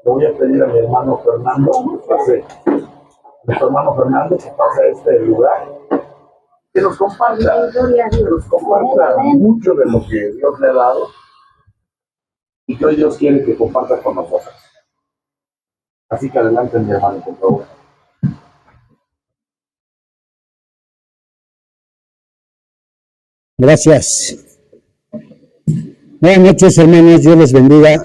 Le voy a pedir a mi hermano Fernando que pase a este lugar, que nos comparta mucho de lo que Dios le ha dado y que hoy Dios quiere que comparta con nosotros. Así que adelante, mi hermano, por favor. Gracias. Buenas noches, hermanos, Dios les bendiga.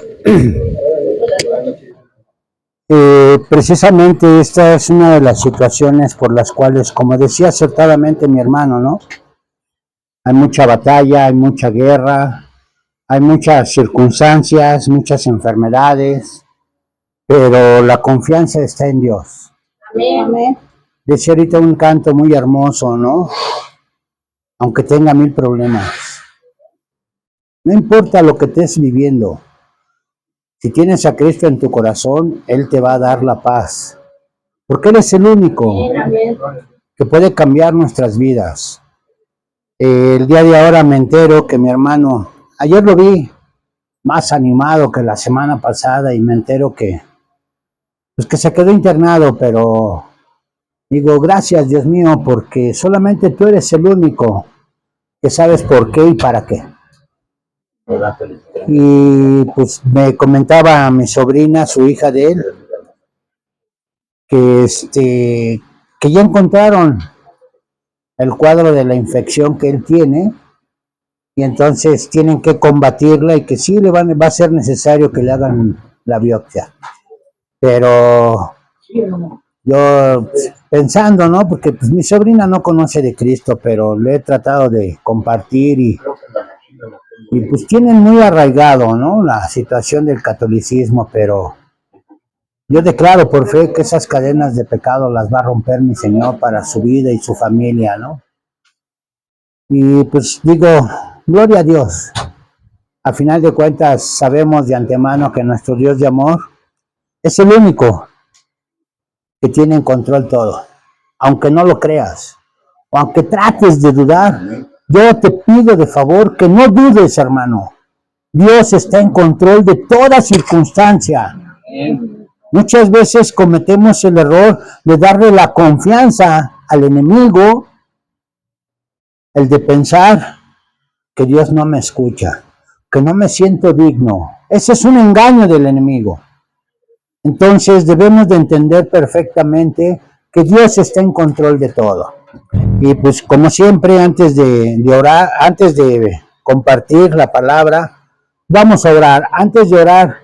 Precisamente esta es una de las situaciones por las cuales, como decía acertadamente mi hermano, ¿no? Hay mucha batalla, hay mucha guerra, hay muchas circunstancias, muchas enfermedades, pero la confianza está en Dios. Amén. Decía ahorita un canto muy hermoso, ¿no? Aunque tenga 1000 problemas. No importa lo que estés viviendo. Si tienes a Cristo en tu corazón, Él te va a dar la paz. Porque Él es el único que puede cambiar nuestras vidas. El día de ahora me entero que mi hermano, ayer lo vi más animado que la semana pasada y me entero que, pues que se quedó internado, pero digo, gracias Dios mío, porque solamente tú eres el único que sabes por qué y para qué. Y pues me comentaba mi sobrina, su hija de él, que ya encontraron el cuadro de la infección que él tiene y entonces tienen que combatirla y que sí va a ser necesario que le hagan la biopsia. Pero yo pensando, ¿no? Porque pues mi sobrina no conoce de Cristo, pero le he tratado de compartir y pues tienen muy arraigado, ¿no? La situación del catolicismo, pero yo declaro por fe que esas cadenas de pecado las va a romper mi Señor para su vida y su familia, ¿no? Y pues digo, gloria a Dios. A final de cuentas sabemos de antemano que nuestro Dios de amor es el único que tiene en control todo. Aunque no lo creas, o aunque trates de dudar, yo te pido de favor que no dudes, hermano. Dios está en control de toda circunstancia. Muchas veces cometemos el error de darle la confianza al enemigo, el de pensar que Dios no me escucha, que no me siento digno. Ese es un engaño del enemigo. Entonces debemos de entender perfectamente que Dios está en control de todo. Y pues como siempre, antes de orar, antes de compartir la palabra, vamos a orar. Antes de orar,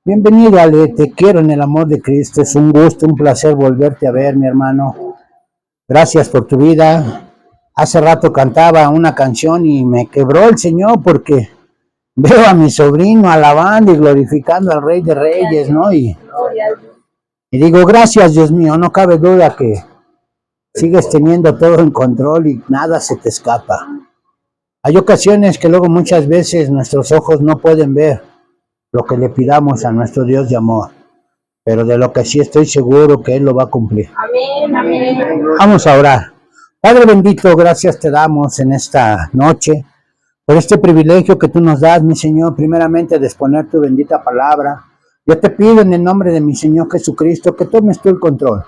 bienvenido, Ale, te quiero en el amor de Cristo. Es un gusto, un placer volverte a ver, mi hermano. Gracias por tu vida. Hace rato cantaba una canción y me quebró el Señor porque veo a mi sobrino alabando y glorificando al Rey de Reyes, ¿no? Y digo, gracias Dios mío, no cabe duda que sigues teniendo todo en control y nada se te escapa. Hay ocasiones que luego muchas veces nuestros ojos no pueden ver lo que le pidamos a nuestro Dios de amor, pero de lo que sí estoy seguro que Él lo va a cumplir. Amén, amén. Vamos a orar. Padre bendito, gracias te damos en esta noche por este privilegio que tú nos das, mi Señor, primeramente de exponer tu bendita palabra. Yo te pido en el nombre de mi Señor Jesucristo que tomes tú el control,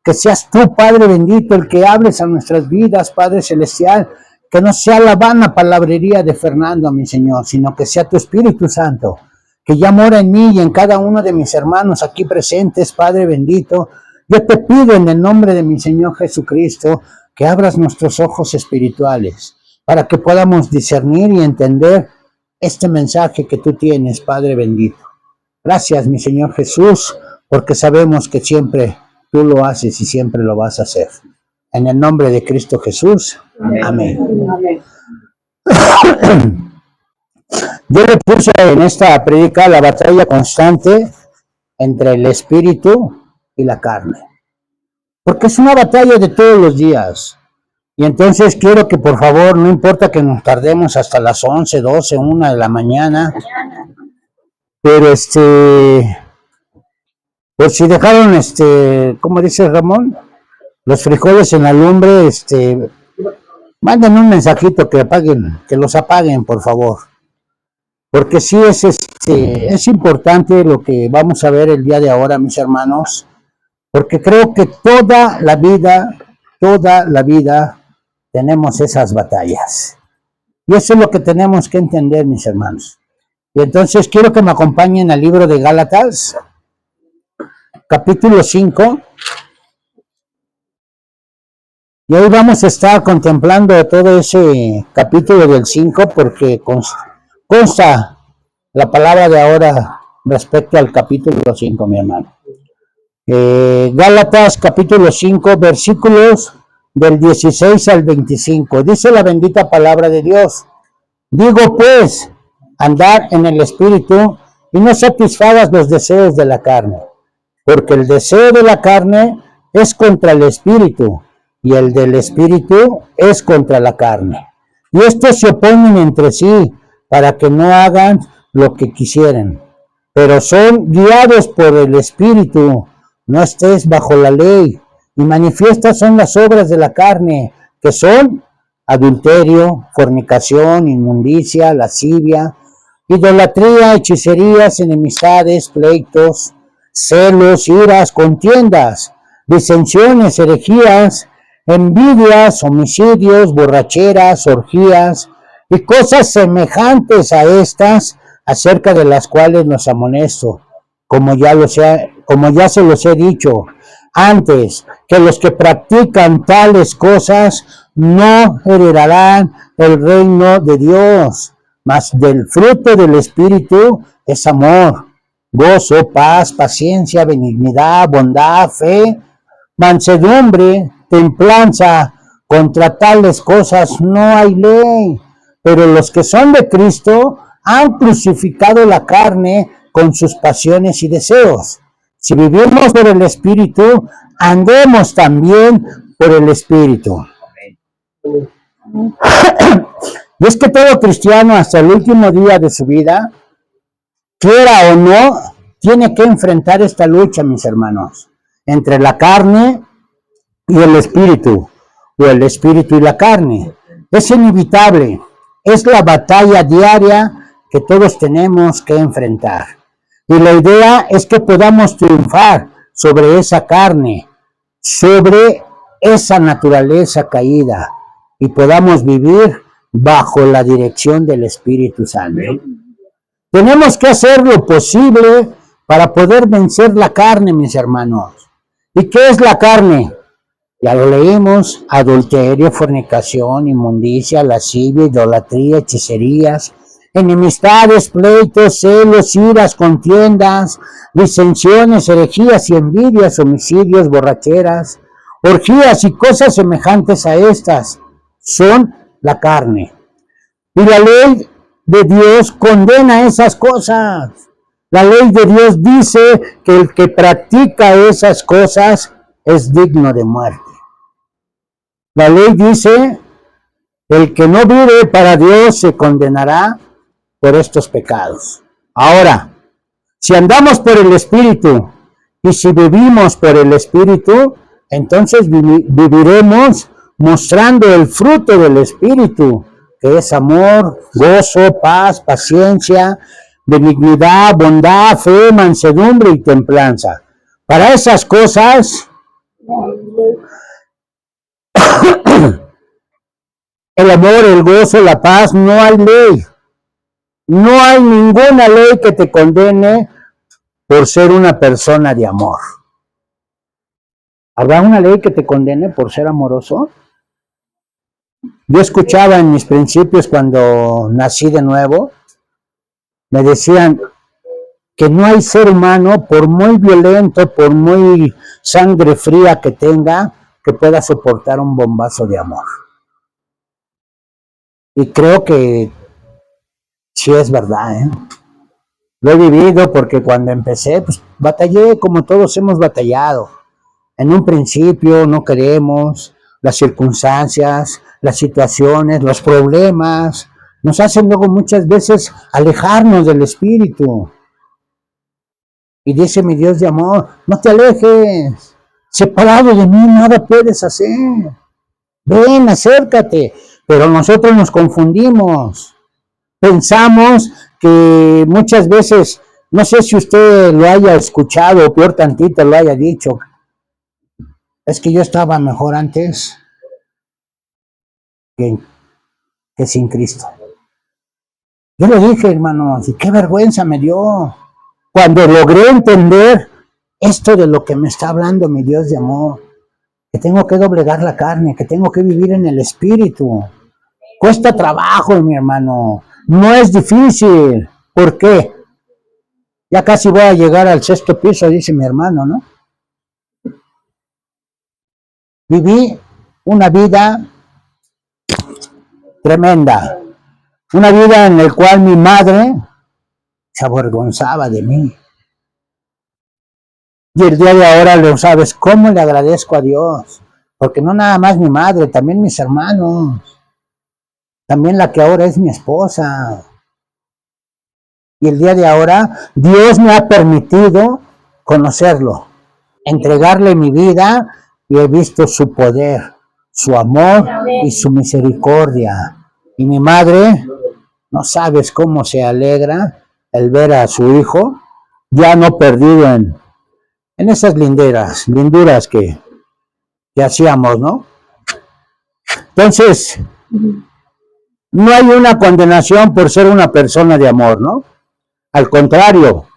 que seas tú, Padre bendito, el que hables a nuestras vidas, Padre celestial, que no sea la vana palabrería de Fernando, mi Señor, sino que sea tu Espíritu Santo, que ya mora en mí y en cada uno de mis hermanos aquí presentes, Padre bendito. Yo te pido en el nombre de mi Señor Jesucristo que abras nuestros ojos espirituales para que podamos discernir y entender este mensaje que tú tienes, Padre bendito. Gracias, mi Señor Jesús, porque sabemos que siempre tú lo haces y siempre lo vas a hacer. En el nombre de Cristo Jesús, amén. Amén. Yo le puse en esta prédica la batalla constante entre el espíritu y la carne, porque es una batalla de todos los días. Y entonces quiero que por favor, no importa que nos tardemos hasta las 11, 12, 1 de la mañana, pero pues si dejaron, ¿cómo dice Ramón? Los frijoles en la lumbre, manden un mensajito que apaguen, que los apaguen, por favor. Porque sí es Sí, es importante lo que vamos a ver el día de ahora, mis hermanos, porque creo que toda la vida tenemos esas batallas. Y eso es lo que tenemos que entender, mis hermanos. Y entonces quiero que me acompañen al libro de Gálatas, capítulo 5. Y hoy vamos a estar contemplando todo ese capítulo del 5 porque consta la palabra de ahora respecto al capítulo 5, mi hermano. Gálatas capítulo 5, versículos del 16 al 25. Dice la bendita palabra de Dios. Digo pues, andar en el Espíritu y no satisfagas los deseos de la carne, porque el deseo de la carne es contra el Espíritu y el del Espíritu es contra la carne. Y estos se oponen entre sí para que no hagan lo que quisieren, pero son guiados por el Espíritu. No estés bajo la ley. Y manifiestas son las obras de la carne, que son adulterio, fornicación, inmundicia, lascivia, idolatría, hechicerías, enemistades, pleitos, celos, iras, contiendas, disensiones, herejías, envidias, homicidios, borracheras, orgías y cosas semejantes a estas, acerca de las cuales los amonesto, como ya se los he dicho antes, que los que practican tales cosas no heredarán el reino de Dios. Mas del fruto del Espíritu es amor, gozo, paz, paciencia, benignidad, bondad, fe, mansedumbre, templanza. Contra tales cosas no hay ley. Pero los que son de Cristo han crucificado la carne con sus pasiones y deseos. Si vivimos por el Espíritu, andemos también por el Espíritu. Y es que todo cristiano hasta el último día de su vida, quiera o no, tiene que enfrentar esta lucha, mis hermanos, entre la carne y el Espíritu, o el Espíritu y la carne. Es inevitable, es la batalla diaria que todos tenemos que enfrentar. Y la idea es que podamos triunfar sobre esa carne, sobre esa naturaleza caída, y podamos vivir bajo la dirección del Espíritu Santo. Tenemos que hacer lo posible para poder vencer la carne, mis hermanos. ¿Y qué es la carne? Ya lo leímos: adulterio, fornicación, inmundicia, lascivia, idolatría, hechicerías, enemistades, pleitos, celos, iras, contiendas, disensiones, herejías y envidias, homicidios, borracheras, orgías y cosas semejantes a estas son la carne. Y la ley de Dios condena esas cosas. La ley de Dios dice que el que practica esas cosas es digno de muerte. La ley dice: el que no vive para Dios se condenará por estos pecados. Ahora, si andamos por el Espíritu y si vivimos por el Espíritu, entonces viviremos mostrando el fruto del Espíritu, que es amor, gozo, paz, paciencia, benignidad, bondad, fe, mansedumbre y templanza. Para esas cosas, el amor, el gozo, la paz, no hay ley. No hay ninguna ley que te condene por ser una persona de amor. ¿Habrá una ley que te condene por ser amoroso? Yo escuchaba en mis principios, cuando nací de nuevo, me decían que no hay ser humano, por muy violento, por muy sangre fría que tenga, que pueda soportar un bombazo de amor. Y creo que sí es verdad, ¿eh? Lo he vivido, porque cuando empecé, pues batallé como todos hemos batallado. En un principio no queremos, las circunstancias, las situaciones, los problemas, nos hacen luego muchas veces alejarnos del Espíritu. Y dice mi Dios de amor: no te alejes, separado de mí nada puedes hacer. Ven, acércate. Pero nosotros nos confundimos. Pensamos que muchas veces, no sé si usted lo haya escuchado o peor tantito lo haya dicho, es que yo estaba mejor antes que, que sin Cristo. Yo lo dije, hermanos, y qué vergüenza me dio cuando logré entender esto de lo que me está hablando mi Dios de amor, que tengo que doblegar la carne, que tengo que vivir en el Espíritu. Cuesta trabajo, mi hermano, no es difícil. ¿Por qué? Ya casi voy a llegar al 6º piso, dice mi hermano, ¿no? Viví una vida tremenda, una vida en la cual mi madre se avergonzaba de mí. Y el día de ahora, lo sabes, ¿cómo le agradezco a Dios? Porque no nada más mi madre, también mis hermanos, también la que ahora es mi esposa. Y el día de ahora, Dios me ha permitido conocerlo, entregarle mi vida, y he visto su poder, su amor y su misericordia. Y mi madre, no sabes cómo se alegra el ver a su hijo ya no perdido en esas linduras que hacíamos, ¿no? Entonces, no hay una condenación por ser una persona de amor, ¿no? Al contrario,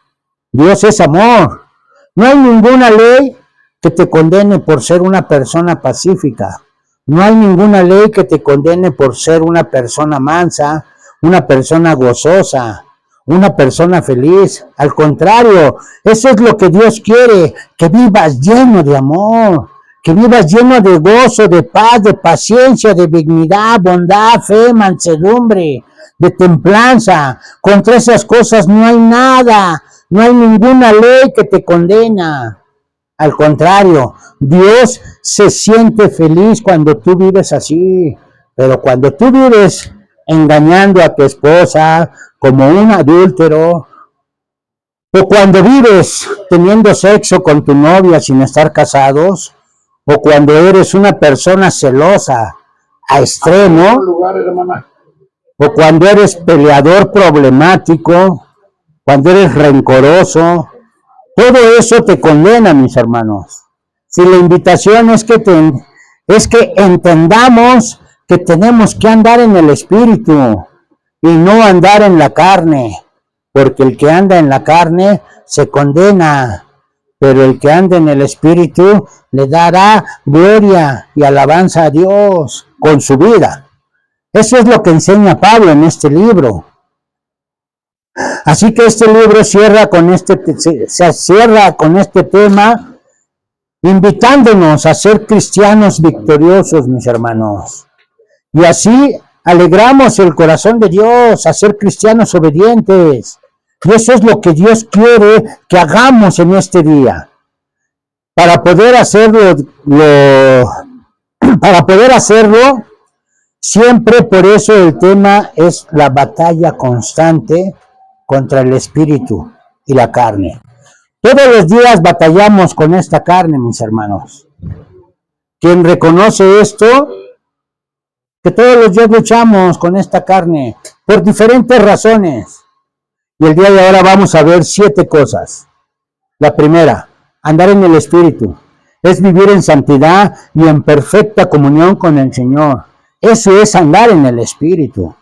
Dios es amor. No hay ninguna ley que te condene por ser una persona pacífica. No hay ninguna ley que te condene por ser una persona mansa, una persona gozosa, una persona feliz. Al contrario, eso es lo que Dios quiere, que vivas lleno de amor, que vivas lleno de gozo, de paz, de paciencia, de dignidad, bondad, fe, mansedumbre, de templanza. Contra esas cosas no hay nada, no hay ninguna ley que te condena. Al contrario, Dios se siente feliz cuando tú vives así, pero cuando tú vives engañando a tu esposa como un adúltero, o cuando vives teniendo sexo con tu novia sin estar casados, o cuando eres una persona celosa a extremo, o cuando eres peleador problemático, cuando eres rencoroso, todo eso te condena, mis hermanos. Si la invitación es que entendamos que tenemos que andar en el Espíritu y no andar en la carne, porque el que anda en la carne se condena, pero el que anda en el Espíritu le dará gloria y alabanza a Dios con su vida. Eso es lo que enseña Pablo en este libro. Así que este libro se cierra con este tema, invitándonos a ser cristianos victoriosos, mis hermanos. Y así alegramos el corazón de Dios, a ser cristianos obedientes. Y eso es lo que Dios quiere que hagamos en este día. Para poder hacerlo, siempre por eso el tema es la batalla constante contra el espíritu y la carne. Todos los días batallamos con esta carne, mis hermanos. Quien reconoce esto, que todos los días luchamos con esta carne por diferentes razones. Y el día de ahora vamos a ver 7 cosas. La primera, andar en el Espíritu. Es vivir en santidad y en perfecta comunión con el Señor. Eso es andar en el Espíritu.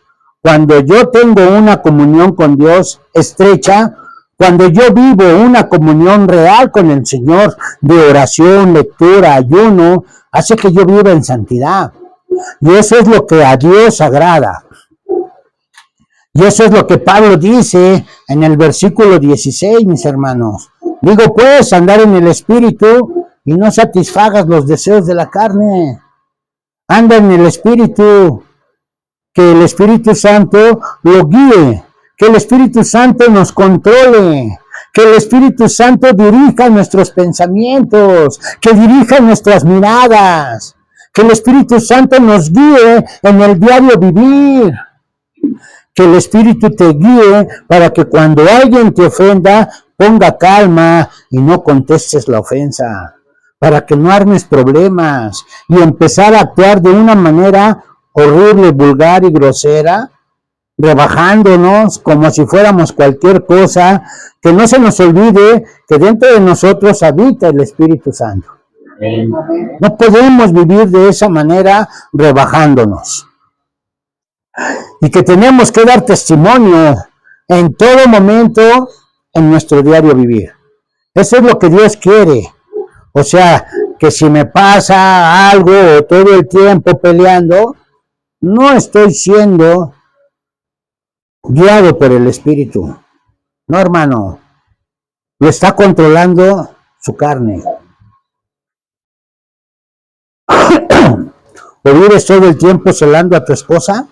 Cuando yo tengo una comunión con Dios estrecha, cuando yo vivo una comunión real con el Señor, de oración, lectura, ayuno, hace que yo viva en santidad. Y eso es lo que a Dios agrada. Y eso es lo que Pablo dice en el versículo 16, mis hermanos. Digo, pues, andar en el Espíritu y no satisfagas los deseos de la carne. Anda en el Espíritu, que el Espíritu Santo lo guíe, que el Espíritu Santo nos controle, que el Espíritu Santo dirija nuestros pensamientos, que dirija nuestras miradas, que el Espíritu Santo nos guíe en el diario vivir, que el Espíritu te guíe para que cuando alguien te ofenda, ponga calma y no contestes la ofensa, para que no armes problemas y empezar a actuar de una manera horrible, vulgar y grosera, rebajándonos como si fuéramos cualquier cosa, que no se nos olvide que dentro de nosotros habita el Espíritu Santo. No podemos vivir de esa manera rebajándonos. Y que tenemos que dar testimonio en todo momento en nuestro diario vivir. Eso es lo que Dios quiere. O sea, que si me pasa algo o todo el tiempo peleando, no estoy siendo guiado por el Espíritu. No, hermano. Lo está controlando su carne. ¿O vives todo el tiempo celando a tu esposa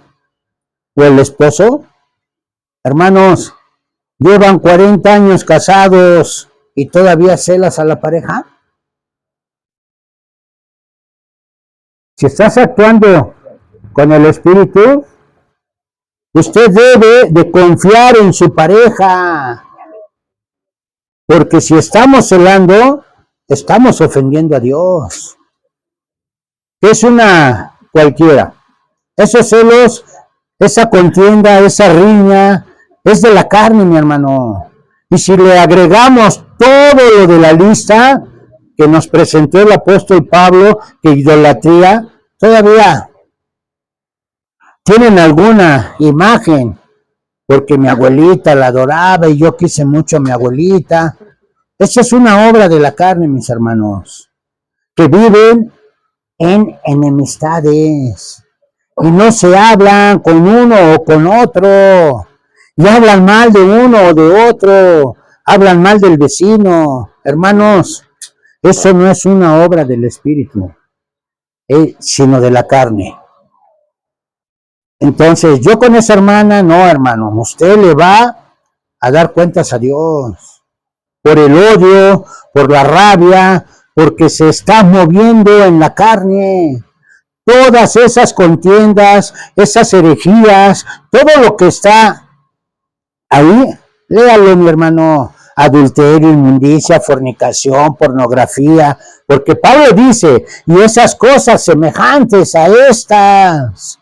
o el esposo? Hermanos, llevan 40 años casados y todavía celas a la pareja. Si estás actuando con el Espíritu, usted debe de confiar en su pareja. Porque si estamos celando, estamos ofendiendo a Dios. Es una cualquiera. Esos celos, esa contienda, esa riña, es de la carne, mi hermano. Y si le agregamos todo lo de la lista que nos presentó el apóstol Pablo, que idolatría, todavía tienen alguna imagen, porque mi abuelita la adoraba y yo quise mucho a mi abuelita. Esa es una obra de la carne, mis hermanos, que viven en enemistades y no se hablan con uno o con otro, y hablan mal de uno o de otro, hablan mal del vecino. Hermanos, eso no es una obra del Espíritu, sino de la carne. Entonces, yo con esa hermana, no, hermano, usted le va a dar cuentas a Dios por el odio, por la rabia, porque se está moviendo en la carne. Todas esas contiendas, esas herejías, todo lo que está ahí, léalo, mi hermano. Adulterio, inmundicia, fornicación, pornografía, porque Pablo dice, y esas cosas semejantes a estas.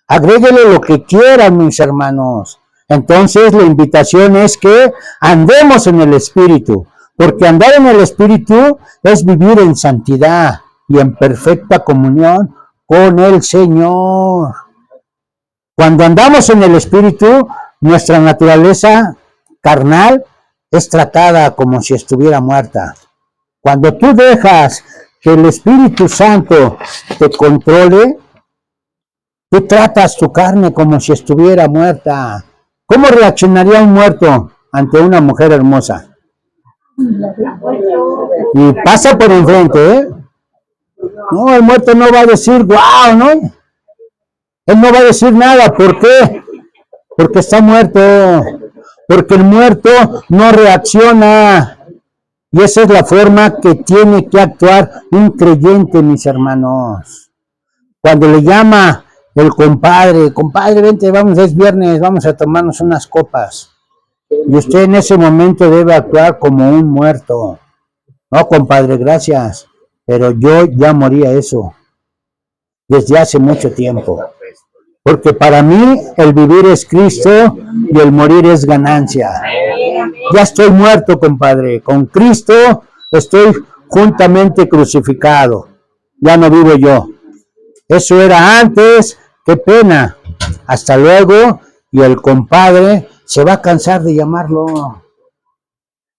Agréguele lo que quieran, mis hermanos. Entonces la invitación es que andemos en el Espíritu, porque andar en el Espíritu es vivir en santidad y en perfecta comunión con el Señor. Cuando andamos en el Espíritu, nuestra naturaleza carnal es tratada como si estuviera muerta. Cuando tú dejas que el Espíritu Santo te controle, tú tratas tu carne como si estuviera muerta. ¿Cómo reaccionaría un muerto ante una mujer hermosa? Y pasa por enfrente, ¿eh? No, el muerto no va a decir, wow, ¿no? Él no va a decir nada. ¿Por qué? Porque está muerto. Porque el muerto no reacciona. Y esa es la forma que tiene que actuar un creyente, mis hermanos. Cuando le llama el compadre, vente, vamos, es viernes, vamos a tomarnos unas copas. Y usted en ese momento debe actuar como un muerto. No, compadre, gracias, pero yo ya morí a eso desde hace mucho tiempo. Porque para mí el vivir es Cristo y el morir es ganancia. Ya estoy muerto, compadre. Con Cristo estoy juntamente crucificado. Ya no vivo yo. Eso era antes. Qué pena. Hasta luego. Y el compadre se va a cansar de llamarlo.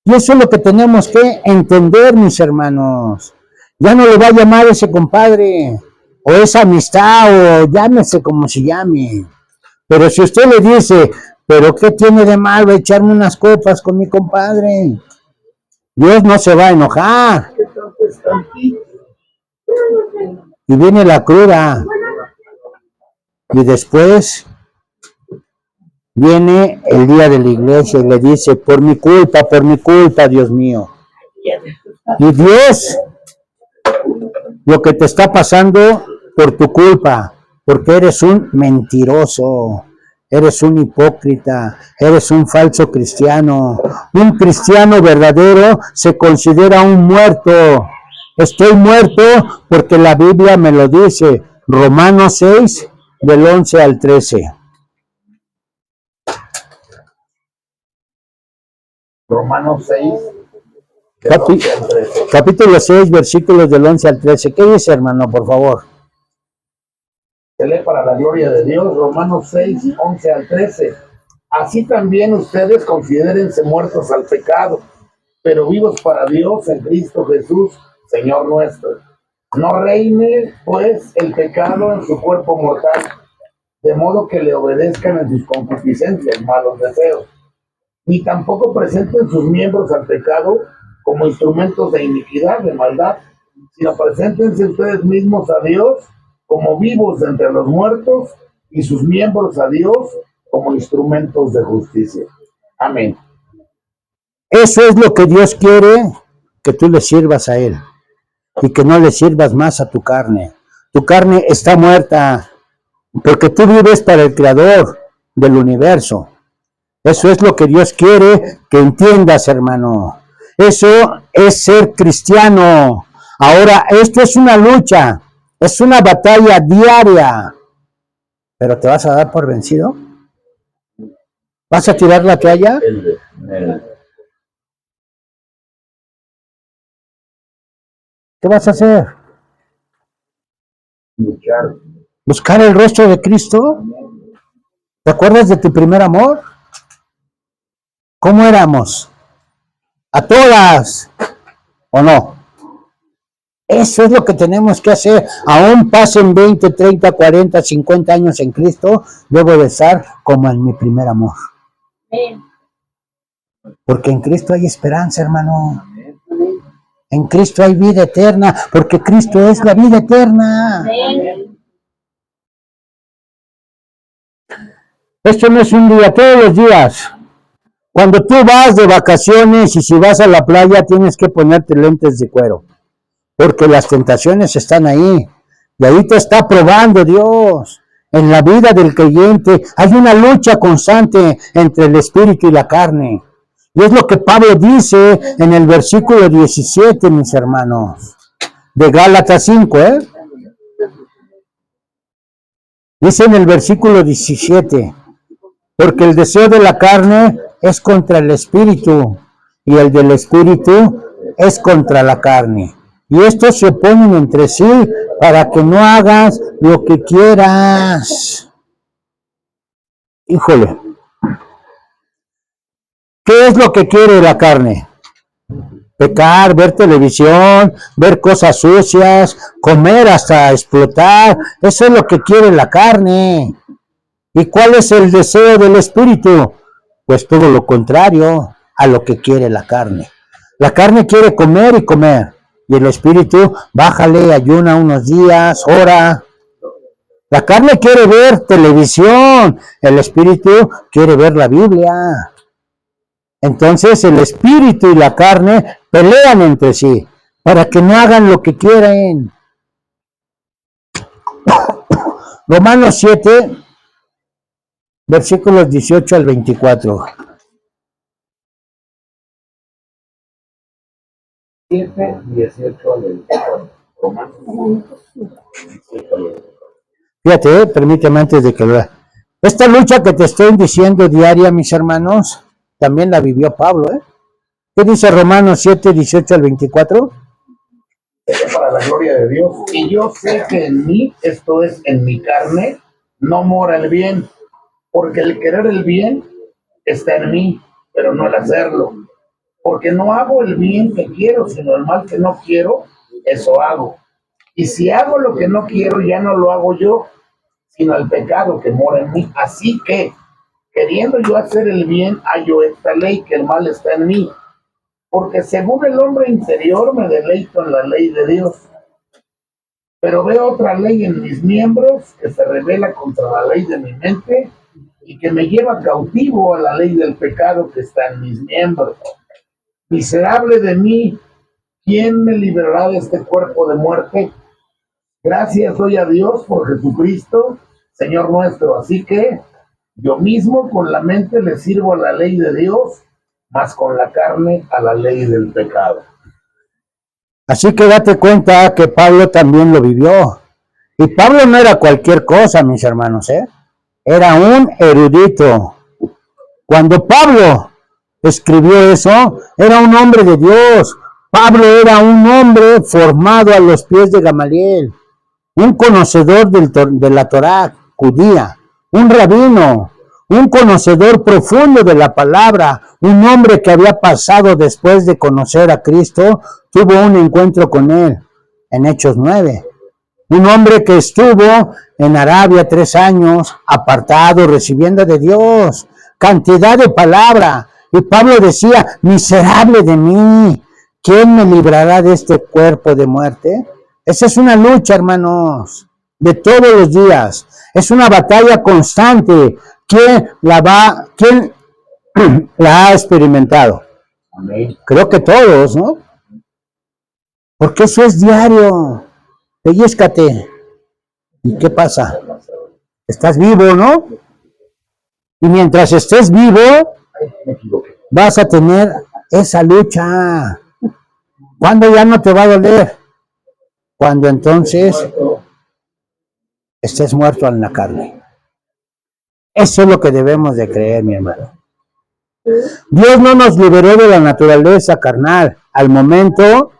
Y eso es lo que tenemos que entender, mis hermanos. Ya no le va a llamar ese compadre, o esa amistad, o llámese como se llame. Pero si usted le dice, ¿pero qué tiene de malo echarme unas copas con mi compadre? Dios no se va a enojar. Y viene la cruda. Y después viene el día de la iglesia y le dice, por mi culpa, Dios mío. Y Dios, lo que te está pasando por tu culpa, porque eres un mentiroso, eres un hipócrita, eres un falso cristiano. Un cristiano verdadero se considera un muerto. Estoy muerto porque la Biblia me lo dice, Romanos 6, del 11 al 13. Romanos 6, del Capi- 11 al 13. Capítulo 6, versículos del 11 al 13. ¿Qué dice, hermano, por favor? Se lee para la gloria de Dios, Romanos 6, 11 al 13. Así también ustedes considérense muertos al pecado, pero vivos para Dios en Cristo Jesús, Señor nuestro. No reine, pues, el pecado en su cuerpo mortal, de modo que le obedezcan en sus concupiscencias, malos deseos, ni tampoco presenten sus miembros al pecado como instrumentos de iniquidad, de maldad, sino preséntense ustedes mismos a Dios como vivos entre los muertos y sus miembros a Dios como instrumentos de justicia. Amén. Eso es lo que Dios quiere, que tú le sirvas a Él y que no le sirvas más a tu carne. Tu carne está muerta porque tú vives para el Creador del universo. Eso es lo que Dios quiere que entiendas, hermano. Eso es ser cristiano. Ahora, esto es una lucha, es una batalla diaria. ¿Pero te vas a dar por vencido? ¿Vas a tirar la toalla? ¿Qué vas a hacer? Luchar. ¿Buscar el rostro de Cristo? ¿Te acuerdas de tu primer amor? ¿Cómo éramos? ¿A todas? ¿O no? Eso es lo que tenemos que hacer. Aún pasen 20, 30, 40, 50 años en Cristo, debo de estar como en mi primer amor. Porque en Cristo hay esperanza, hermano. En Cristo hay vida eterna, porque Cristo es la vida eterna. Esto no es un día, todos los días. Cuando tú vas de vacaciones y si vas a la playa, tienes que ponerte lentes de cuero. Porque las tentaciones están ahí. Y ahí te está probando Dios. En la vida del creyente hay una lucha constante entre el espíritu y la carne. Y es lo que Pablo dice en el versículo 17, mis hermanos, de Gálatas 5, Dice en el versículo 17, porque el deseo de la carne es contra el espíritu, y el del espíritu es contra la carne. Y estos se oponen entre sí para que no hagas lo que quieras. Híjole. ¿Qué es lo que quiere la carne? Pecar, ver televisión, ver cosas sucias, comer hasta explotar. Eso es lo que quiere la carne. ¿Y cuál es el deseo del espíritu? Pues todo lo contrario a lo que quiere la carne. La carne quiere comer y comer. Y el espíritu, bájale, ayuna unos días, ora. La carne quiere ver televisión. El espíritu quiere ver la Biblia. Entonces el espíritu y la carne pelean entre sí para que no hagan lo que quieren. Romanos 7, versículos 18 al 24. 7, 18 al 24. Romanos 18 al 24. Fíjate, permíteme antes de que lo vea. Esta lucha que te estoy diciendo diaria, mis hermanos, también la vivió Pablo, ¿Qué dice Romanos 7, 18 al 24? Para la gloria de Dios. Y yo sé que en mí, esto es, en mi carne, no mora el bien, porque el querer el bien está en mí, pero no el hacerlo. Porque no hago el bien que quiero, sino el mal que no quiero, eso hago. Y si hago lo que no quiero, ya no lo hago yo, sino el pecado que mora en mí. Así que, queriendo yo hacer el bien, hallo esta ley, que el mal está en mí. Porque según el hombre interior me deleito en la ley de Dios. Pero veo otra ley en mis miembros que se revela contra la ley de mi mente y que me lleva cautivo a la ley del pecado que está en mis miembros. Miserable de mí, ¿quién me librará de este cuerpo de muerte? Gracias doy a Dios por Jesucristo, Señor nuestro. Así que yo mismo con la mente le sirvo a la ley de Dios, mas con la carne a la ley del pecado. Así que date cuenta que Pablo también lo vivió. Y Pablo no era cualquier cosa, mis hermanos, Era un erudito. Cuando Pablo escribió eso, era un hombre de Dios. Pablo era un hombre formado a los pies de Gamaliel, un conocedor de la Torá judía, un rabino, un conocedor profundo de la palabra, un hombre que había pasado después de conocer a Cristo, tuvo un encuentro con él en Hechos 9. Un hombre que estuvo en Arabia 3 años, apartado, recibiendo de Dios cantidad de palabra. Y Pablo decía, miserable de mí, ¿quién me librará de este cuerpo de muerte? Esa es una lucha, hermanos, de todos los días. Es una batalla constante. ¿Quién la ha experimentado? Amén. Creo que todos, ¿no? Porque eso es diario. Pellízcate. ¿Y qué pasa? Estás vivo, ¿no? Y mientras estés vivo, Me equivoqué. vas a tener esa lucha. ¿Cuándo ya no te va a doler? Cuando entonces estés muerto en la carne. Eso es lo que debemos de creer, mi hermano. Dios no nos liberó de la naturaleza carnal al momento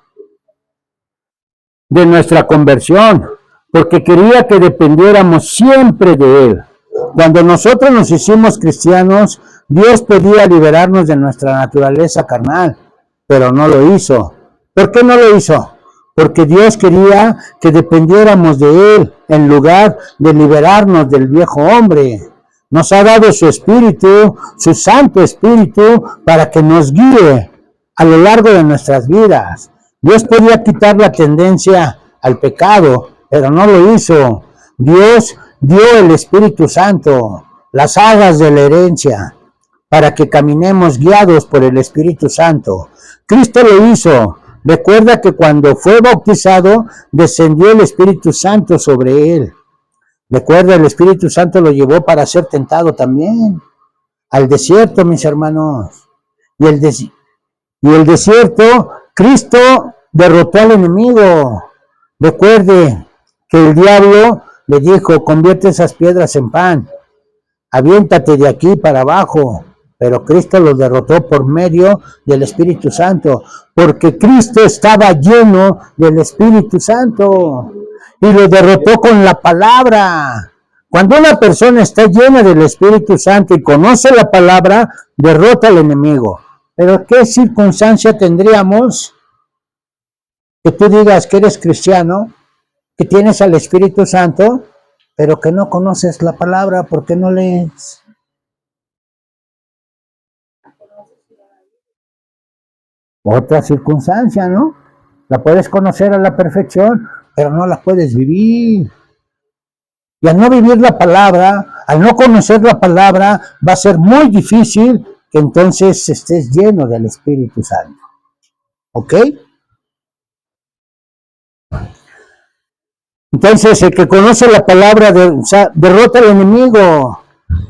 de nuestra conversión, porque quería que dependiéramos siempre de Él. Cuando nosotros nos hicimos cristianos, Dios podía liberarnos de nuestra naturaleza carnal, pero no lo hizo. ¿Por qué no lo hizo? Porque Dios quería que dependiéramos de Él en lugar de liberarnos del viejo hombre. Nos ha dado su Espíritu, su Santo Espíritu, para que nos guíe a lo largo de nuestras vidas. Dios podía quitar la tendencia al pecado, pero no lo hizo. Dios dio el Espíritu Santo, las alas de la herencia, para que caminemos guiados por el Espíritu Santo. Cristo lo hizo. Recuerda que cuando fue bautizado, descendió el Espíritu Santo sobre él. Recuerda, el Espíritu Santo lo llevó para ser tentado también al desierto, mis hermanos. Y el desierto, Cristo derrotó al enemigo. Recuerde que el diablo le dijo, convierte esas piedras en pan, aviéntate de aquí para abajo. Pero Cristo lo derrotó por medio del Espíritu Santo, porque Cristo estaba lleno del Espíritu Santo y lo derrotó con la palabra. Cuando una persona está llena del Espíritu Santo y conoce la palabra, derrota al enemigo. Pero ¿qué circunstancia tendríamos que tú digas que eres cristiano, que tienes al Espíritu Santo, pero que no conoces la palabra porque no lees? Otra circunstancia, ¿no? La puedes conocer a la perfección, pero no la puedes vivir. Y al no vivir la palabra, al no conocer la palabra, va a ser muy difícil que entonces estés lleno del Espíritu Santo. ¿Ok? Entonces, el que conoce la palabra derrota al enemigo.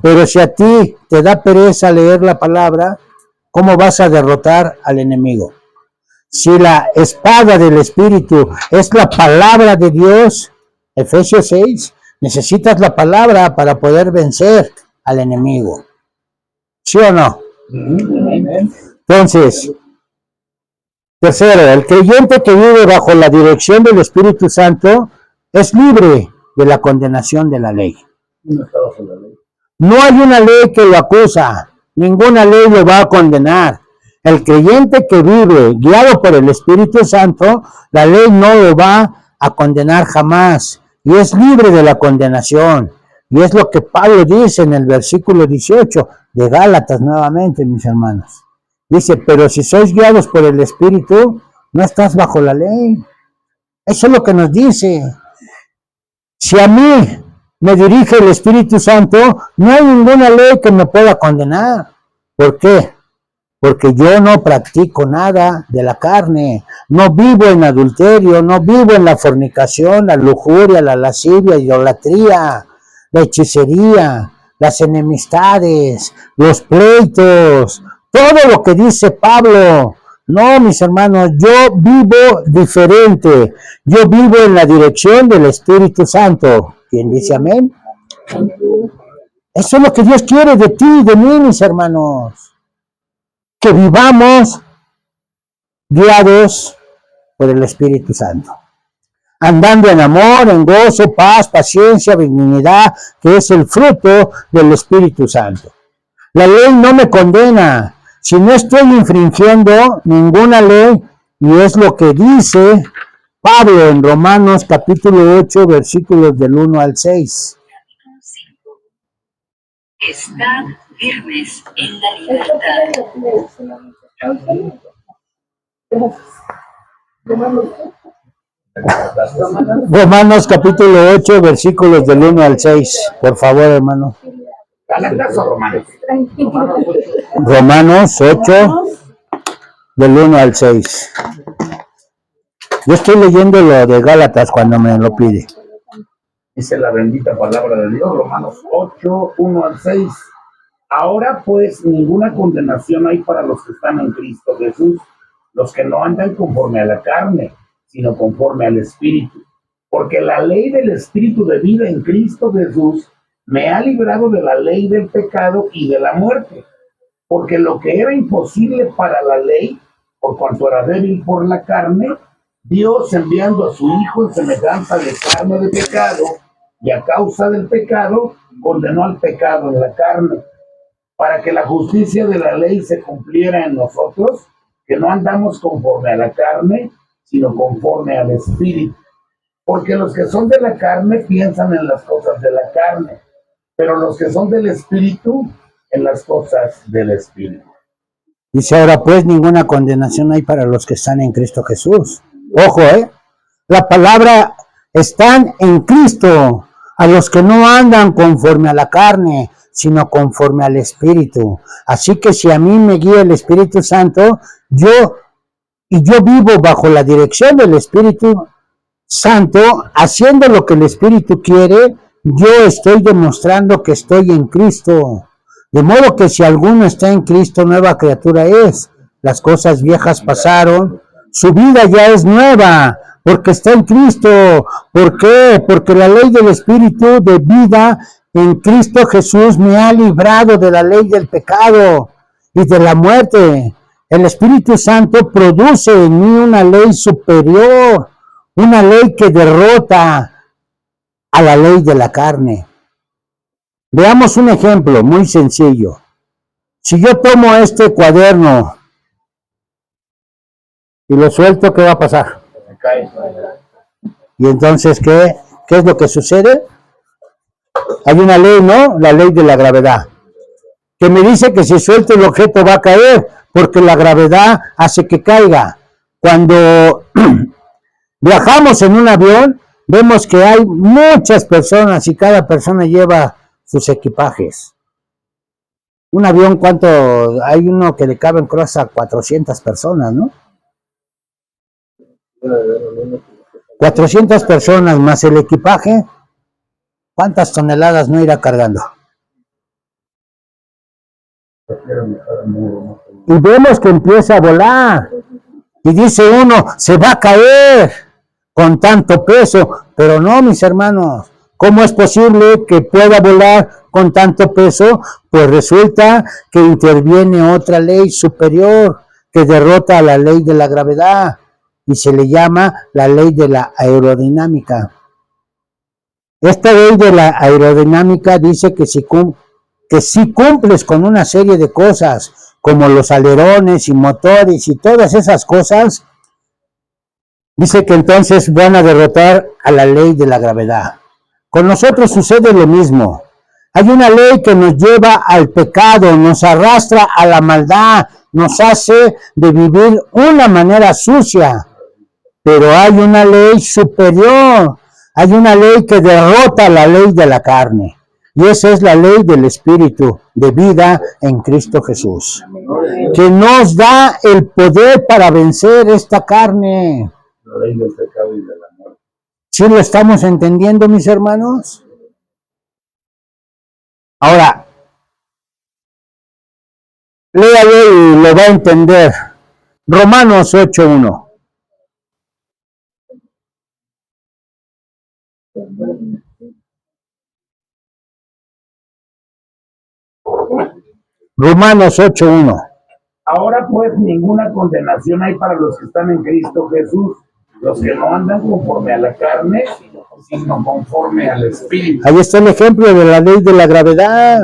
Pero si a ti te da pereza leer la palabra, ¿cómo vas a derrotar al enemigo? Si la espada del Espíritu es la palabra de Dios, Efesios 6, necesitas la palabra para poder vencer al enemigo. ¿Sí o no? Entonces, tercero, el creyente que vive bajo la dirección del Espíritu Santo es libre de la condenación de la ley. No hay una ley que lo acusa, ninguna ley lo va a condenar. El creyente que vive guiado por el Espíritu Santo, la ley no lo va a condenar jamás y es libre de la condenación. Y es lo que Pablo dice en el versículo 18 de Gálatas nuevamente, mis hermanos. Dice, pero si sois guiados por el Espíritu, no estás bajo la ley. Eso es lo que nos dice. Si a mí me dirige el Espíritu Santo, no hay ninguna ley que me pueda condenar. ¿Por qué? Porque yo no practico nada de la carne, no vivo en adulterio, no vivo en la fornicación, la lujuria, la lascivia, la idolatría, la hechicería, las enemistades, los pleitos, todo lo que dice Pablo. No, mis hermanos, yo vivo diferente, yo vivo en la dirección del Espíritu Santo. ¿Quién dice amén? Eso es lo que Dios quiere de ti y de mí, mis hermanos. Que que vivamos guiados por el Espíritu Santo, andando en amor, en gozo, paz, paciencia, benignidad, que es el fruto del Espíritu Santo. La ley no me condena si no estoy infringiendo ninguna ley, y es lo que dice Pablo en Romanos capítulo 8, versículos del 1 al 6. Estad firmes en la libertad. Romanos capítulo 8, versículos del 1 al 6. Por favor, hermano. ¿Galatas o Romanos? Romanos 8, del 1 al 6. Yo estoy leyendo lo de Gálatas cuando me lo pide. Dice la bendita palabra de Dios, Romanos 8, 1 al 6. Ahora pues ninguna condenación hay para los que están en Cristo Jesús, los que no andan conforme a la carne, sino conforme al Espíritu. Porque la ley del Espíritu de vida en Cristo Jesús me ha librado de la ley del pecado y de la muerte. Porque lo que era imposible para la ley, por cuanto era débil por la carne, Dios enviando a su Hijo en semejanza de carne de pecado, y a causa del pecado, condenó al pecado en la carne, para que la justicia de la ley se cumpliera en nosotros, que no andamos conforme a la carne, sino conforme al Espíritu. Porque los que son de la carne piensan en las cosas de la carne, pero los que son del Espíritu, en las cosas del Espíritu. Dice ahora pues ninguna condenación hay para los que están en Cristo Jesús. Ojo, la palabra están en Cristo, a los que no andan conforme a la carne, sino conforme al Espíritu. Así que si a mí me guía el Espíritu Santo, yo vivo bajo la dirección del Espíritu Santo, haciendo lo que el Espíritu quiere, yo estoy demostrando que estoy en Cristo. De modo que si alguno está en Cristo, nueva criatura es. Las cosas viejas pasaron, su vida ya es nueva, porque está en Cristo. ¿Por qué? Porque la ley del Espíritu de vida en Cristo Jesús me ha librado de la ley del pecado y de la muerte. El Espíritu Santo produce en mí una ley superior, una ley que derrota a la ley de la carne. Veamos un ejemplo muy sencillo. Si yo tomo este cuaderno y lo suelto, ¿qué va a pasar? Y entonces, ¿qué es lo que sucede? Hay una ley, ¿no? La ley de la gravedad, que me dice que si suelto el objeto va a caer, porque la gravedad hace que caiga. Cuando viajamos en un avión, vemos que hay muchas personas y cada persona lleva sus equipajes. Un avión, ¿cuánto? Hay uno que le caben, creo, a 400 personas, ¿no? 400 personas más el equipaje, ¿cuántas toneladas no irá cargando? Y vemos que empieza a volar. Y dice uno, se va a caer con tanto peso. Pero no, mis hermanos, ¿cómo es posible que pueda volar con tanto peso? Pues resulta que interviene otra ley superior que derrota a la ley de la gravedad y se le llama la ley de la aerodinámica. Esta ley de la aerodinámica dice que si cumples con una serie de cosas como los alerones y motores y todas esas cosas, dice que entonces van a derrotar a la ley de la gravedad. Con nosotros sucede lo mismo. Hay una ley que nos lleva al pecado, nos arrastra a la maldad, nos hace de vivir una manera sucia. Pero hay una ley superior, hay una ley que derrota la ley de la carne. Y esa es la ley del Espíritu de vida en Cristo Jesús, que nos da el poder para vencer esta carne. La ley del pecado y de la muerte. ¿Sí lo estamos entendiendo, mis hermanos? Ahora, léalo y lo va a entender. Romanos 8:1. Romanos 8:1. Ahora pues ninguna condenación hay para los que están en Cristo Jesús, los que no andan conforme a la carne, sino conforme al Espíritu. Ahí está el ejemplo de la ley de la gravedad.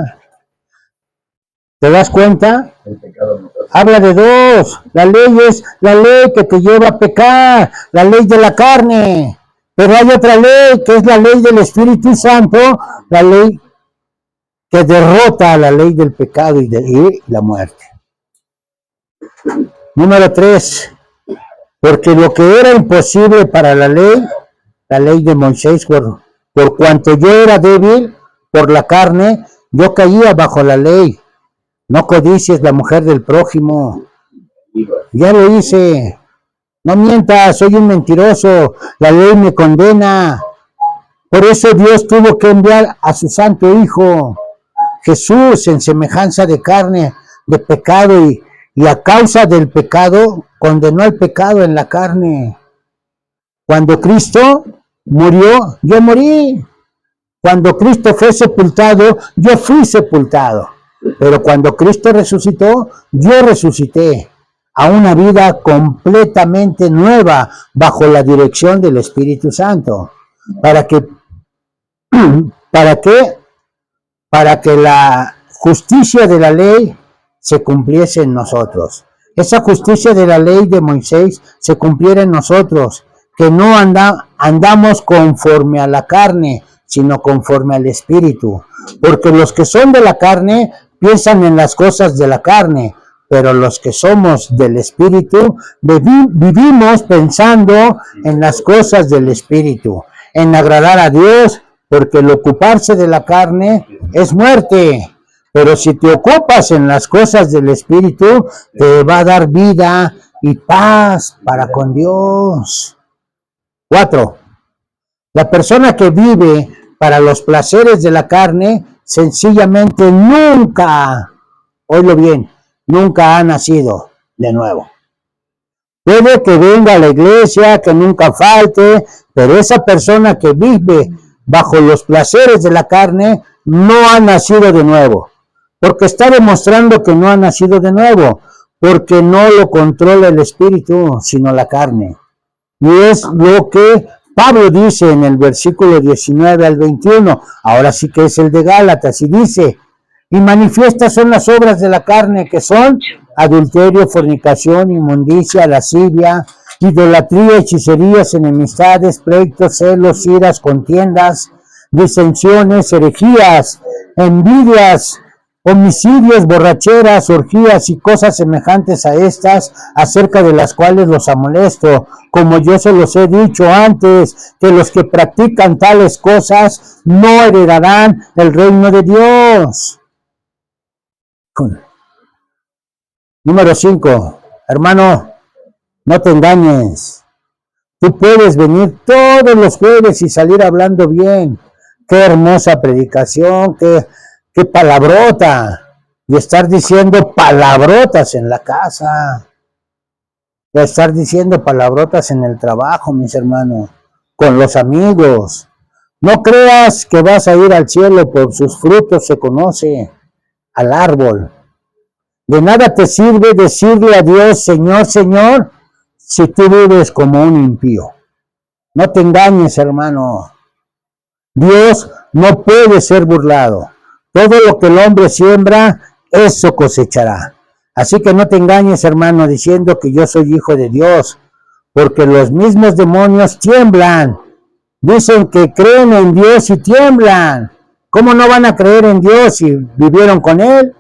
¿Te das cuenta? El pecado no está. Habla de dos. La ley es la ley que te lleva a pecar, la ley de la carne. Pero hay otra ley que es la ley del Espíritu Santo, la ley que derrota a la ley del pecado y la muerte. Número 3. Porque lo que era imposible para la ley de Moisés, por cuanto yo era débil por la carne, yo caía bajo la ley. No codicies la mujer del prójimo. Ya lo hice. No mientas, soy un mentiroso. La ley me condena. Por eso Dios tuvo que enviar a su santo Hijo, Jesús, en semejanza de carne, de pecado, y a causa del pecado, condenó el pecado en la carne. Cuando Cristo murió, yo morí. Cuando Cristo fue sepultado, yo fui sepultado. Pero cuando Cristo resucitó, yo resucité a una vida completamente nueva bajo la dirección del Espíritu Santo. ¿Para qué? Para que la justicia de la ley se cumpliese en nosotros. Esa justicia de la ley de Moisés se cumpliera en nosotros, que no andamos conforme a la carne, sino conforme al Espíritu. Porque los que son de la carne piensan en las cosas de la carne, pero los que somos del Espíritu vivimos pensando en las cosas del Espíritu, en agradar a Dios, porque el ocuparse de la carne es muerte. Pero si te ocupas en las cosas del Espíritu, te va a dar vida y paz para con Dios. 4. La persona que vive para los placeres de la carne, sencillamente nunca, oílo bien, nunca ha nacido de nuevo. Puede que venga a la iglesia, que nunca falte, pero esa persona que vive bajo los placeres de la carne no ha nacido de nuevo. Porque está demostrando que no ha nacido de nuevo, porque no lo controla el Espíritu, sino la carne. Y es lo que Pablo dice en el versículo 19 al 21, ahora sí que es el de Gálatas, y dice, y manifiestas son las obras de la carne, que son adulterio, fornicación, inmundicia, lascivia, idolatría, hechicerías, enemistades, pleitos, celos, iras, contiendas, disensiones, herejías, envidias, homicidios, borracheras, orgías y cosas semejantes a estas, acerca de las cuales los amolesto, como yo se los he dicho antes, que los que practican tales cosas no heredarán el reino de Dios. Número 5. Hermano, no te engañes. Tú puedes venir todos los jueves y salir hablando bien. Qué hermosa predicación, qué palabrota. Y estar diciendo palabrotas en la casa. Y estar diciendo palabrotas en el trabajo, mis hermanos. Con los amigos. No creas que vas a ir al cielo, por sus frutos se conoce al árbol. De nada te sirve decirle a Dios, Señor, Señor, si tú vives como un impío. No te engañes, hermano. Dios no puede ser burlado. Todo lo que el hombre siembra, eso cosechará. Así que no te engañes, hermano, diciendo que yo soy hijo de Dios, porque los mismos demonios tiemblan. Dicen que creen en Dios y tiemblan. ¿Cómo no van a creer en Dios si vivieron con Él?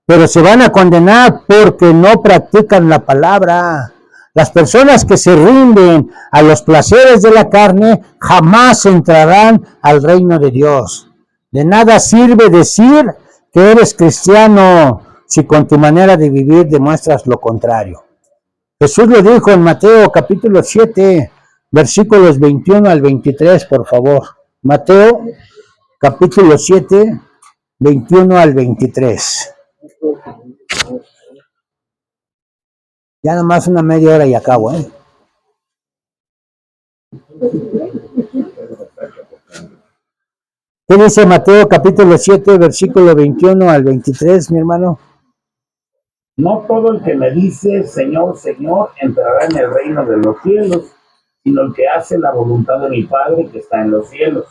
Pero se van a condenar porque no practican la palabra. Las personas que se rinden a los placeres de la carne jamás entrarán al reino de Dios. De nada sirve decir que eres cristiano si con tu manera de vivir demuestras lo contrario. Jesús lo dijo en Mateo capítulo 7, versículos 21 al 23, por favor. Mateo capítulo 7, 21 al 23. Ya nada más una media hora y acabo, ¿eh? ¿Qué dice Mateo capítulo 7, versículo 21 al 23, mi hermano? No todo el que me dice, Señor, Señor, entrará en el reino de los cielos, sino el que hace la voluntad de mi Padre que está en los cielos.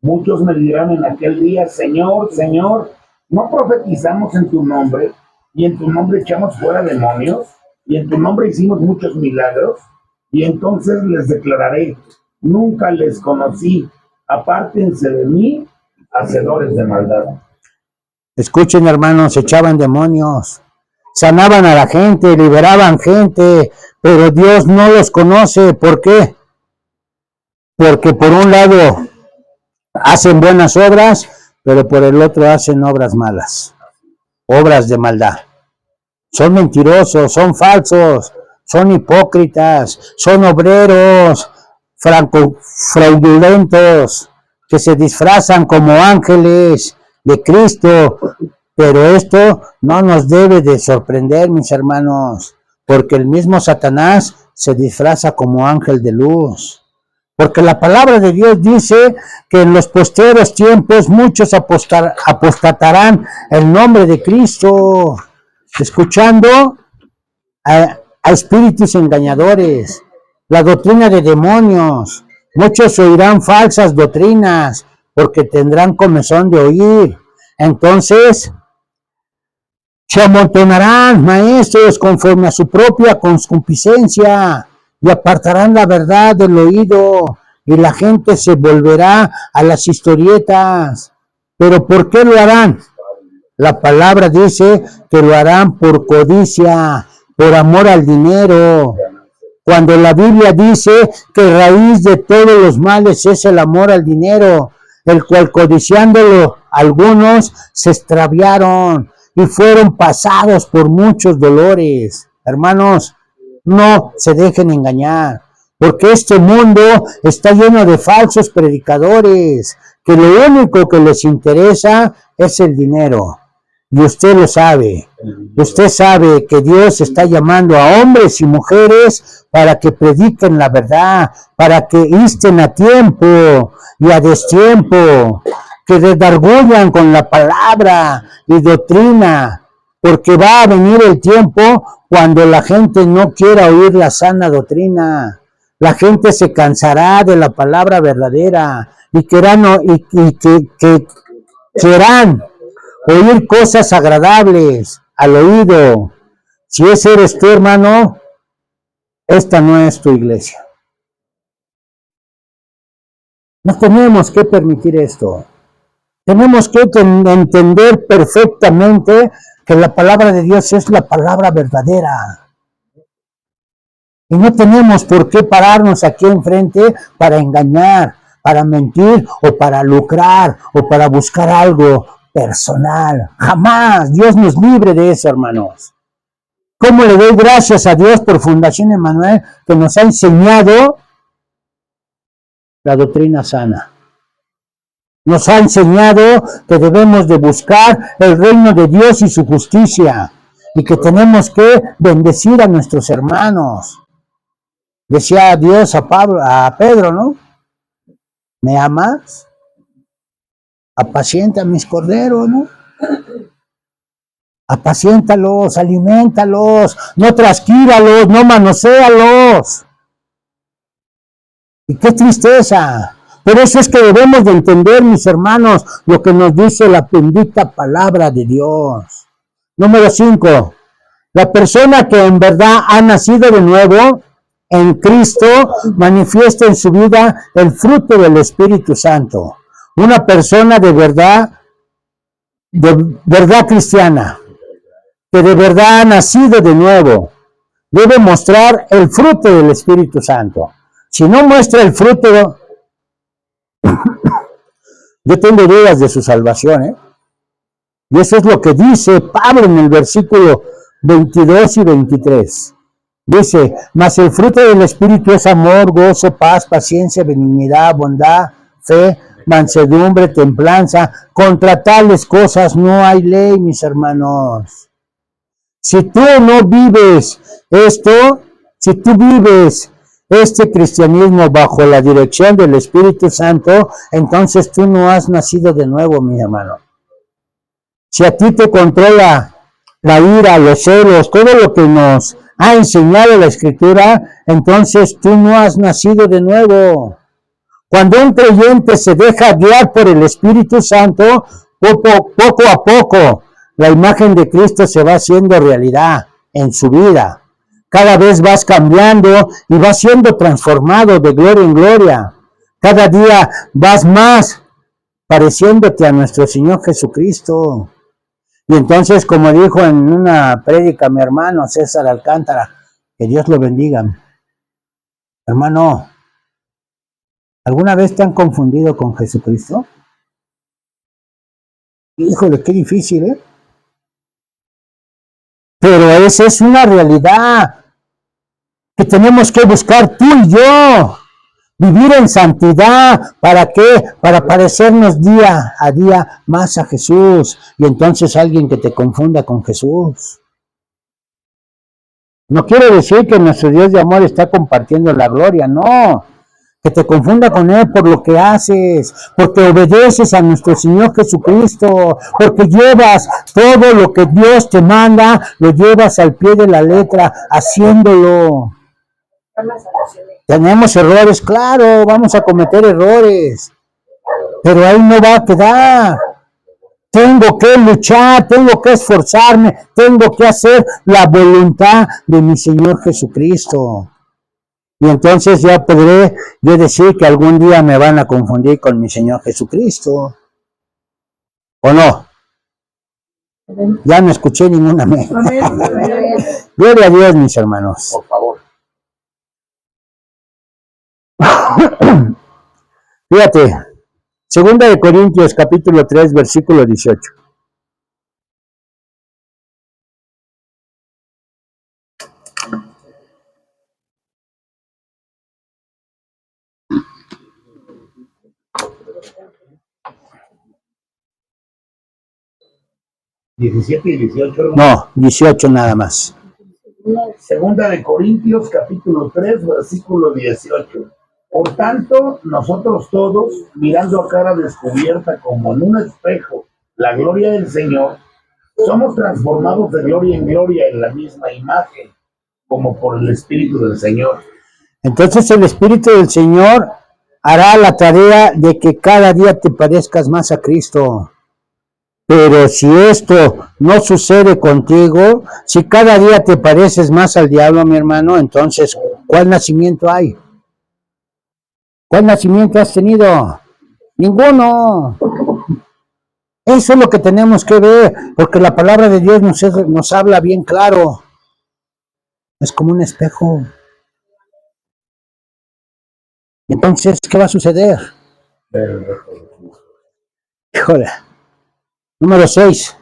Muchos me dirán en aquel día, Señor, Señor, ¿no profetizamos en tu nombre? Y en tu nombre echamos fuera demonios, y en tu nombre hicimos muchos milagros. Y entonces les declararé, nunca les conocí, apártense de mí, hacedores de maldad. Escuchen, hermanos, echaban demonios, sanaban a la gente, liberaban gente, pero Dios no los conoce. ¿Por qué? Porque por un lado hacen buenas obras, pero por el otro hacen obras malas, obras de maldad. Son mentirosos, son falsos, son hipócritas, son obreros fraudulentos que se disfrazan como ángeles de Cristo. Pero esto no nos debe de sorprender, mis hermanos, porque el mismo Satanás se disfraza como ángel de luz. Porque la palabra de Dios dice que en los postreros tiempos muchos apostatarán el nombre de Cristo, escuchando a espíritus engañadores, la doctrina de demonios. Muchos oirán falsas doctrinas porque tendrán comezón de oír. Entonces se amontonarán maestros conforme a su propia concupiscencia y apartarán la verdad del oído, y la gente se volverá a las historietas. ¿Pero por qué lo harán? La palabra dice que lo harán por codicia, por amor al dinero. Cuando la Biblia dice que raíz de todos los males es el amor al dinero, el cual codiciándolo algunos se extraviaron y fueron pasados por muchos dolores. Hermanos, no se dejen engañar, porque este mundo está lleno de falsos predicadores, que lo único que les interesa es el dinero. Y usted lo sabe. Usted sabe que Dios está llamando a hombres y mujeres para que prediquen la verdad, para que insten a tiempo y a destiempo, que redargullan con la palabra y doctrina, porque va a venir el tiempo cuando la gente no quiera oír la sana doctrina. La gente se cansará de la palabra verdadera y querrán oír cosas agradables al oído. Si ese eres tú, hermano, esta no es tu iglesia. No tenemos que permitir esto. Tenemos que entender perfectamente que la palabra de Dios es la palabra verdadera. Y no tenemos por qué pararnos aquí enfrente para engañar, para mentir o para lucrar o para buscar algo personal. Jamás. Dios nos libre de eso, hermanos. ¿Cómo le doy gracias a Dios por Fundación Emmanuel, que nos ha enseñado la doctrina sana? Nos ha enseñado que debemos de buscar el reino de Dios y su justicia, y que tenemos que bendecir a nuestros hermanos. Decía Dios a Pedro, ¿no? ¿Me amas? Apacienta mis corderos, ¿no? Apaciéntalos, aliméntalos, no trasquíralos, no manoséalos. Y qué tristeza. Por eso es que debemos de entender, mis hermanos, lo que nos dice la bendita palabra de Dios. Número 5. La persona que en verdad ha nacido de nuevo en Cristo manifiesta en su vida el fruto del Espíritu Santo. Una persona de verdad cristiana, que de verdad ha nacido de nuevo, debe mostrar el fruto del Espíritu Santo. Si no muestra el fruto, yo tengo dudas de su salvación, ¿eh? Y eso es lo que dice Pablo en el versículo 22 y 23. Dice, mas el fruto del Espíritu es amor, gozo, paz, paciencia, benignidad, bondad, fe, mansedumbre, templanza. Contra tales cosas no hay ley, mis hermanos. Si tú no vives esto, si tú vives este cristianismo bajo la dirección del Espíritu Santo, entonces tú no has nacido de nuevo, mi hermano. Si a ti te controla la ira, los celos, todo lo que nos ha enseñado la Escritura, entonces tú no has nacido de nuevo. Cuando un creyente se deja guiar por el Espíritu Santo, poco a poco, la imagen de Cristo se va haciendo realidad en su vida. Cada vez vas cambiando y vas siendo transformado de gloria en gloria. Cada día vas más pareciéndote a nuestro Señor Jesucristo. Y entonces, como dijo en una prédica mi hermano César Alcántara, que Dios lo bendiga. Hermano, ¿alguna vez te han confundido con Jesucristo? Híjole, qué difícil, ¿eh? Pero esa es una realidad que tenemos que buscar tú y yo. Vivir en santidad, ¿para qué? Para parecernos día a día más a Jesús. Y entonces alguien que te confunda con Jesús. No quiere decir que nuestro Dios de amor está compartiendo la gloria, no. Que te confunda con Él por lo que haces, porque obedeces a nuestro Señor Jesucristo, porque llevas todo lo que Dios te manda, lo llevas al pie de la letra, haciéndolo. Tenemos errores, claro, vamos a cometer errores, pero ahí no va a quedar. Tengo que luchar, tengo que esforzarme, tengo que hacer la voluntad de mi Señor Jesucristo. Y entonces ya podré yo decir que algún día me van a confundir con mi Señor Jesucristo. ¿O no? Ya no escuché ninguna. Gloria a Dios, mis hermanos. Por favor. Fíjate, 2 de Corintios capítulo 3, versículo 18. ¿17 y 18? No, 18 nada más. Segunda de Corintios, capítulo 3, versículo 18. Por tanto, nosotros todos, mirando a cara descubierta como en un espejo la gloria del Señor, somos transformados de gloria en gloria en la misma imagen, como por el Espíritu del Señor. Entonces el Espíritu del Señor hará la tarea de que cada día te parezcas más a Cristo. Pero si esto no sucede contigo, si cada día te pareces más al diablo, mi hermano, entonces, ¿cuál nacimiento hay? ¿Cuál nacimiento has tenido? Ninguno. Eso es lo que tenemos que ver, porque la palabra de Dios nos habla bien claro. Es como un espejo. Entonces, ¿qué va a suceder? Híjole. Número 6.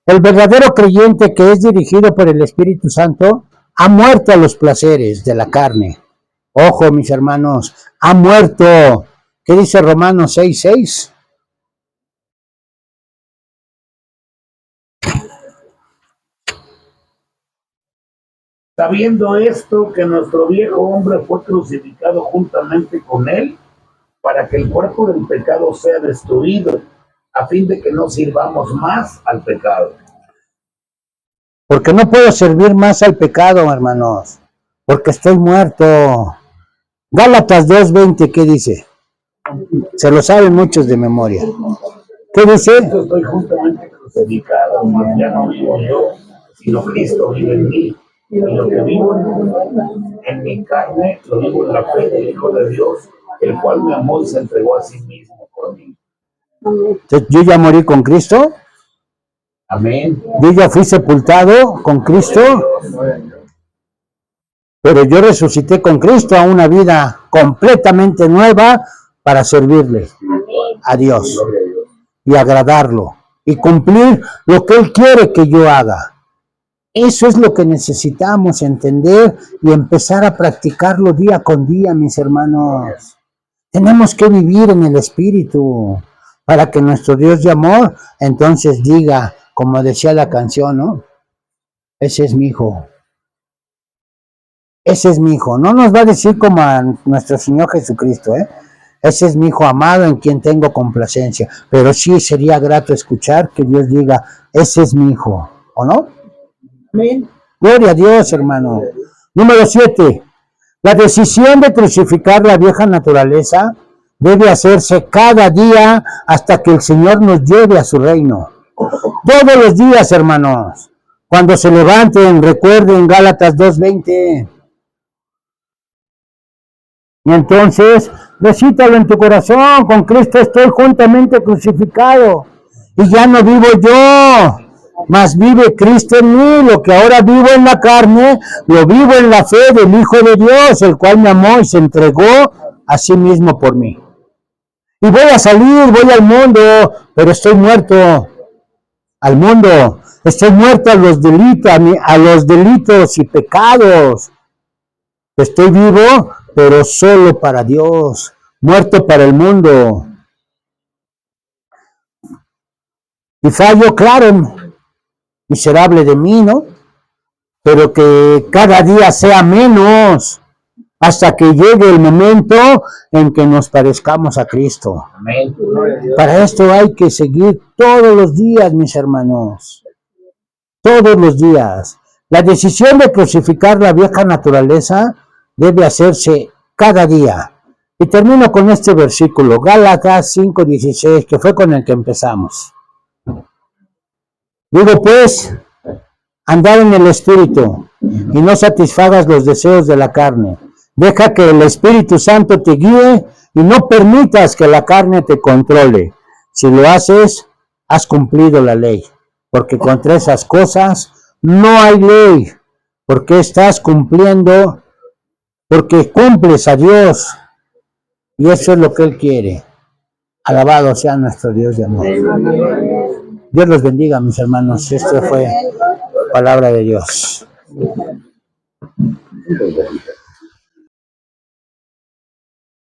El verdadero creyente que es dirigido por el Espíritu Santo ha muerto a los placeres de la carne. Ojo, mis hermanos, ha muerto. ¿Qué dice Romanos 6:6? Sabiendo esto, que nuestro viejo hombre fue crucificado juntamente con él, para que el cuerpo del pecado sea destruido, a fin de que no sirvamos más al pecado. Porque no puedo servir más al pecado, hermanos, porque estoy muerto. Gálatas 2:20, ¿qué dice? Se lo saben muchos de memoria. ¿Qué dice? Estoy juntamente crucificado, mas ya no vivo yo, sino Cristo vive en mí. Y lo que vivo en mi carne, lo vivo en la fe del Hijo de Dios, el cual me amó y se entregó a sí mismo por mí. Entonces, yo ya morí con Cristo. Amén. Yo ya fui sepultado con Cristo. Pero yo resucité con Cristo a una vida completamente nueva para servirle a Dios y agradarlo y cumplir lo que Él quiere que yo haga. Eso es lo que necesitamos entender y empezar a practicarlo día con día, mis hermanos. Tenemos que vivir en el Espíritu para que nuestro Dios de amor entonces diga, como decía la canción, ¿no? Ese es mi hijo. Ese es mi hijo. No nos va a decir como a nuestro Señor Jesucristo, ¿eh? Ese es mi hijo amado en quien tengo complacencia. Pero sí sería grato escuchar que Dios diga, ese es mi hijo, ¿o no? Amén. Gloria a Dios, hermano. Número 7. La decisión de crucificar la vieja naturaleza debe hacerse cada día hasta que el Señor nos lleve a su reino. Todos los días, hermanos. Cuando se levanten, recuerden Gálatas 2:20. Y entonces, recítalo en tu corazón: con Cristo estoy juntamente crucificado. Y ya no vivo yo, mas vive Cristo en mí. Lo que ahora vivo en la carne, lo vivo en la fe del Hijo de Dios, el cual me amó y se entregó a sí mismo por mí. Y voy a salir, voy al mundo, pero estoy muerto al mundo. Estoy muerto a los delitos y pecados. Estoy vivo, pero solo para Dios, muerto para el mundo. Y fallo, claro, miserable de mí, ¿no? Pero que cada día sea menos, hasta que llegue el momento en que nos parezcamos a Cristo. Amén. Para esto hay que seguir todos los días, mis hermanos. Todos los días. La decisión de crucificar la vieja naturaleza debe hacerse cada día. Y termino con este versículo, Gálatas 5:16, que fue con el que empezamos. Digo pues, andar en el Espíritu y no satisfagas los deseos de la carne. Deja que el Espíritu Santo te guíe y no permitas que la carne te controle. Si lo haces, has cumplido la ley, porque contra esas cosas no hay ley, porque estás cumpliendo, porque cumples a Dios, y eso es lo que Él quiere. Alabado sea nuestro Dios de amor. Dios los bendiga, mis hermanos. Esto fue palabra de Dios.